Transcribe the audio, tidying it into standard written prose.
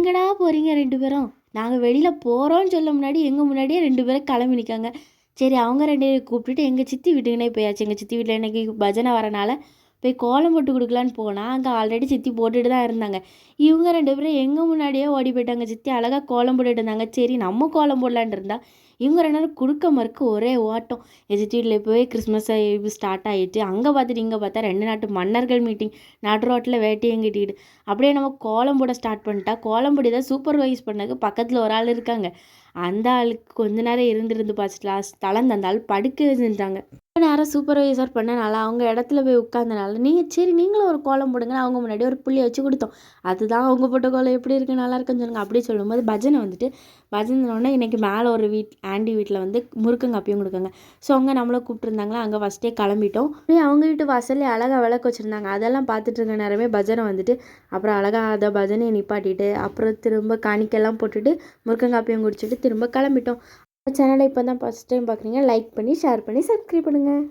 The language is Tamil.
எங்கடா போகிறீங்க 2 பேரும்? நாங்கள் வெளியில் போகிறோன்னு சொல்ல முன்னாடி எங்கள் முன்னாடியே 2 பேரும் கிளம்பி நிற்காங்க. சரி அவங்க 2 பேரையும் கூப்பிட்டுட்டு எங்கள் சித்தி வீட்டுக்குனே போயாச்சு. எங்கள் சித்தி வீட்டில் இன்றைக்கி பஜனை வரனால போய் கோலம் போட்டு கொடுக்கலான்னு போனால் அங்கே ஆல்ரெடி சித்தி போட்டுட்டு தான் இருந்தாங்க. இவங்க 2 பேரும் எங்கள் முன்னாடியே ஓடி போயிட்டாங்க. சித்தி அழகாக கோலம் போட்டுட்டு இருந்தாங்க. சரி நம்ம கோலம் போடலான்ட்டு இருந்தால் இவங்க 2 பேரும் கொடுக்க மறுக்க ஒரே ஓட்டம். எங்கள் சித்தி வீட்டில் போய் கிறிஸ்மஸ் ஸ்டார்ட் ஆகிட்டு அங்கே பார்த்துட்டு இங்கே பார்த்தா 2 நாட்டு மன்னர்கள் மீட்டிங் நாட்டு ரோட்டில் வேட்டையும் கட்டிக்கிட்டு அப்படியே நம்ம கோலம் போட ஸ்டார்ட் பண்ணிட்டா. கோலம் போடி தான் சூப்பர்வைஸ் பண்ணதுக்கு பக்கத்தில் ஒரு ஆள் இருக்காங்க. அந்த ஆளுக்கு கொஞ்ச நேரம் இருந்து பார்த்துட்டு லாஸ்ட் தளர்ந்து அந்த ஆள் படுக்க செஞ்சாங்க. நேரம் சூப்பர்வைசர் பண்ணனால அவங்க இடத்துல போய் உட்காந்தனால சரி நீங்களும் ஒரு கோலம் போடுங்கன்னு அவங்க முன்னாடி ஒரு புள்ளி வச்சு கொடுத்தோம். அதுதான் அவங்க போட்ட கோலம் எப்படி இருக்குது நல்லா இருக்குன்னு சொல்லுங்க அப்படி சொல்லும்போது பஜனைனோடனே இன்றைக்கி மேலே ஒரு ஆண்டி வீட்டில் வந்து முறுக்கங்காப்பியும் கொடுக்காங்க. ஸோ அவங்க நம்மளை கூப்பிட்டுருந்தாங்களா அங்கே ஃபஸ்ட்டே கிளம்பிட்டோம். அப்படியே அவங்க வீட்டு வாசல்லே அழகாக விளக்கு வச்சுருந்தாங்க. அதெல்லாம் பார்த்துட்டு இருக்க நேரமே பஜனை வந்துட்டு அப்புறம் அழகாக அதை பஜனையை நிப்பாட்டிட்டு அப்புறம் திரும்ப காணிக்கெல்லாம் போட்டுட்டு முறுக்கங்காப்பியும் குடிச்சிட்டு திரும்ப கிளம்பிட்டோம். சேனலை இப்போ தான் ஃபஸ்ட் டைம் பார்க்குறீங்க லைக் பண்ணி ஷேர் பண்ணி சப்ஸ்கிரைப் பண்ணுங்கள்.